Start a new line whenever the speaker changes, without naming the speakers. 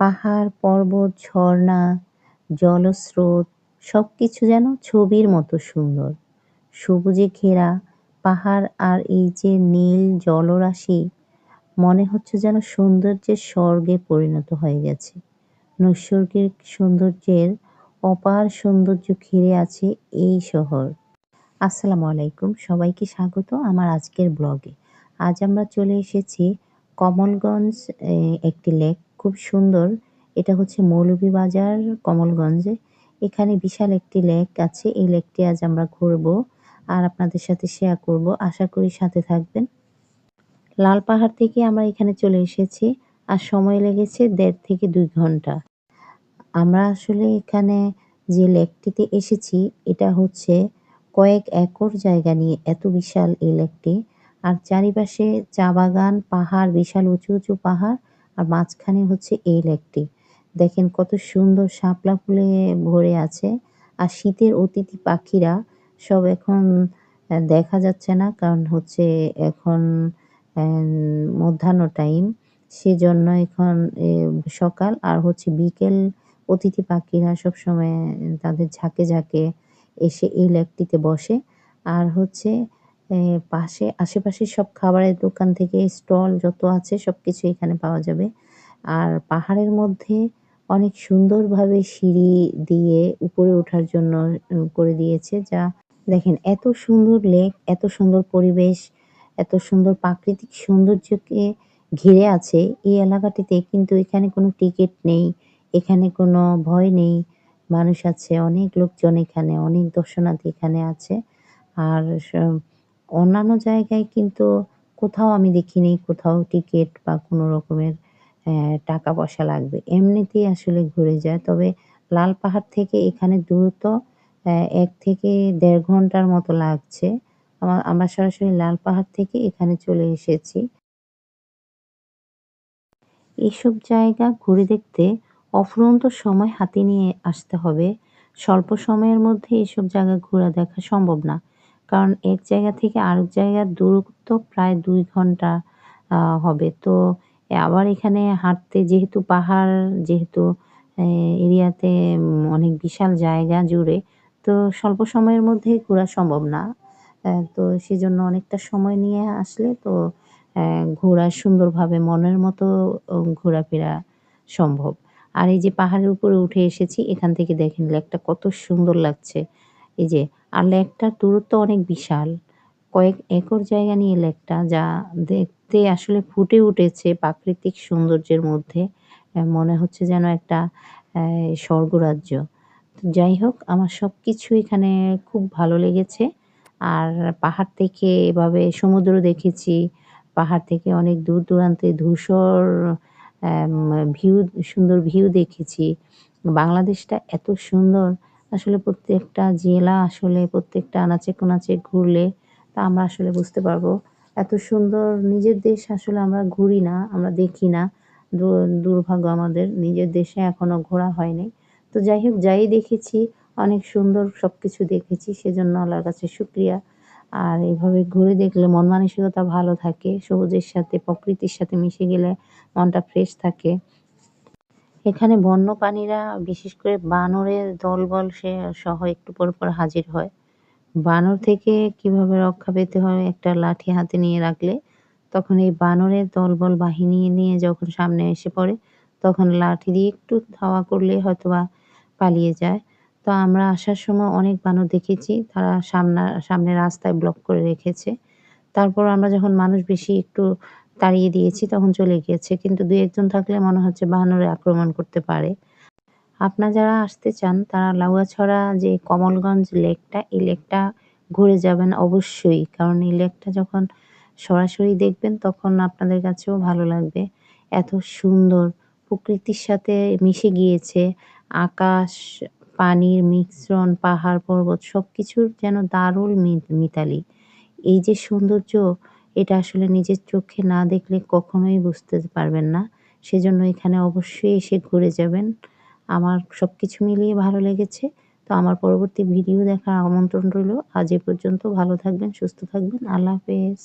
পাহাড়, পর্বত, ঝর্ণা, জলস্রোত সবকিছু যেন ছবির মতো সুন্দর। সবুজে ঘেরা পাহাড় আর এই যে নীল জলরাশি মনে হচ্ছে যেন সৌন্দর্যের স্বর্গে পরিণত হয়ে গেছে। নৈসর্গিক সৌন্দর্যের অপার সৌন্দর্য ঘিরে আছে এই শহর। আসসালামু আলাইকুম। সবাইকে স্বাগত আমার আজকের ব্লগে। আজ আমরা চলে এসেছি কমলগঞ্জ একটি লেক খুব সুন্দর। এটা হচ্ছে মৌলভীবাজার কমলগঞ্জে। এখানে বিশাল একটি লেক আছে। এই লেকটি আজ আমরা ঘুরবো আর আপনাদের সাথে শেয়ার করব। আশা করি সাথে থাকবেন। লাল পাহাড় থেকে আমরা এখানে চলে এসেছি। আর সময় লেগেছে ১.৫ থেকে ২ ঘন্টা। আমরা আসলে এখানে যে লেকটিতে এসেছি এটা হচ্ছে কয়েক একর জায়গা নিয়ে এত বিশাল এই লেকটি। আর চারিপাশে চা বাগান, পাহাড়, বিশাল উঁচু, উঁচু পাহাড় আর মাঝখানে হচ্ছে এই লেকটি। দেখেন কত সুন্দর শাপলা ফুলে ভরে আছে। আর শীতের অতিথি পাখিরা সব এখন দেখা যাচ্ছে না কারণ হচ্ছে এখন মধ্যাহ্ন টাইম। সেজন্য এখন সকাল আর হচ্ছে বিকেল অতিথি পাখিরা সবসময় তাদের ঝাঁকে, ঝাঁকে এসে এই লেকটিতে বসে। আর হচ্ছে পাশে আশেপাশে সব খাবারের দোকান থেকে স্টল যত আছে সবকিছু এখানে পাওয়া যাবে। আর পাহাড়ের মধ্যে অনেক সুন্দরভাবে সিঁড়ি দিয়ে উপরে ওঠার জন্য করে দিয়েছে যা দেখেন এত সুন্দর লেক, এত সুন্দর পরিবেশ, এত সুন্দর প্রাকৃতিক সৌন্দর্যকে ঘিরে আছে এই এলাকাটিতে কিন্তু এখানে কোনো টিকিট নেই, এখানে কোনো ভয় নেই। মানুষ আছে, অনেক লোকজন এখানে, অনেক দর্শনার্থী এখানে আছে। আর অন্যান্য জায়গায় কিন্তু কোথাও আমি দেখিনি কোথাও টিকিট বা কোনো রকমের টাকা পয়সা লাগবে। এমনিতেই আসলে ঘুরে যায়। তবে লাল পাহাড় থেকে এখানে দূরত্ব ১ থেকে ১.৫ ঘন্টার মতো লাগছে। আমরা সরাসরি লাল পাহাড় থেকে এখানে চলে এসেছি। এইসব জায়গা ঘুরে দেখতে অফুরন্ত সময় হাতে নিয়ে আসতে হবে। স্বল্প সময়ের মধ্যে এসব জায়গা ঘোরা দেখা সম্ভব না। কারণ এক জায়গা থেকে আরেক জায়গার দূরত্ব প্রায় ২ ঘন্টা হবে। তো আবার এখানে হাঁটতে যেহেতু পাহাড় যেহেতু এ এরিয়াতে অনেক বিশাল জায়গা জুড়ে, তো স্বল্প সময়ের মধ্যে ঘোরা সম্ভব না। তো সেজন্য অনেকটা সময় নিয়ে আসলে তো ঘোরা সুন্দরভাবে মনের মতো ঘোরাফেরা সম্ভব। আর এই যে পাহাড়ের উপরে উঠে এসেছি, এখান থেকে দেখেন লেকটা কত সুন্দর লাগছে। এই যে আর লেকটার দূরত্ব অনেক বিশাল। কয়েক একর জায়গা নিয়ে লেকটা যা দেখতে আসলে ফুটে উঠেছে প্রাকৃতিক সৌন্দর্যের মধ্যে। মনে হচ্ছে যেন একটা স্বর্গরাজ্য। তো যাই হোক আমার সবকিছু এখানে খুব ভালো লেগেছে। আর পাহাড় থেকে এভাবে সমুদ্র দেখেছি। পাহাড় থেকে অনেক দূর-দূরান্তে ধূসর অ্যাম ভিউ সুন্দর ভিউ দেখেছি। বাংলাদেশটা এত সুন্দর আসলে প্রত্যেকটা জেলা আসলে প্রত্যেকটা আনাচে-কোনাচে ঘুরলে তা আমরা আসলে বুঝতে পারবো। এত সুন্দর নিজের দেশ আসলে আমরা ঘুরি না, আমরা দেখি না। দু দুর্ভাগ্য আমাদের নিজের দেশে এখনো ঘোরা হয়নি। তো যাই হোক যাই দেখেছি অনেক সুন্দর সবকিছু দেখেছি সেজন্য আল্লাহর কাছে শুকরিয়া। আর এভাবে ঘুরে দেখলে মন মানসিকতা ভালো থাকে। সবুজের সাথে প্রকৃতির সাথে মিশে গেলে মনটা ফ্রেশ থাকে। এখানে বন্যপ্রাণীরা বিশেষ করে বানরের দলবল সহ একটু পর, পর হাজির হয়। বানর থেকে কিভাবে রক্ষা পেতে হয় একটা লাঠি হাতে নিয়ে রাখলে তখন এই বানরের দলবল বাহিনী নিয়ে যখন সামনে এসে পড়ে তখন লাঠি দিয়ে একটু ধাওয়া করলে হয়তোবা পালিয়ে যায়। তো আমরা আসার সময় অনেক বানর দেখেছি তারা সামনে রাস্তায় ব্লক করে রেখেছে। তারপর আমরা যখন মানুষ বেশি একটু তাড়িয়ে দিয়েছি তখন চলে গিয়েছে। কিন্তু ২-১ জন থাকলে মনে হচ্ছে বানরে আক্রমণ করতে পারে। আপনারা যারা আসতে চান তারা লাউয়াছড়া যে কমলগঞ্জ লেকটা, এই লেকটা ঘুরে যাবেন অবশ্যই। কারণ এই লেকটা যখন সরাসরি দেখবেন তখন আপনাদের কাছেও ভালো লাগবে। এত সুন্দর প্রকৃতির সাথে মিশে গিয়েছে। আকাশ, পানির মিশ্রণ, পাহাড়, পর্বত সবকিছুর যেন দারুণ মিতালি। এই যে সৌন্দর্য এটা আসলে নিজের চোখে না দেখলে কখনোই বুঝতে পারবেন না। সেজন্য এখানে অবশ্যই এসে ঘুরে যাবেন। আমার সবকিছু মিলিয়ে ভালো লেগেছে। তো আমার পরবর্তী ভিডিও দেখার আমন্ত্রণ রইলো। আজ এ পর্যন্ত ভালো থাকবেন, সুস্থ থাকবেন। আল্লাহ হাফেজ।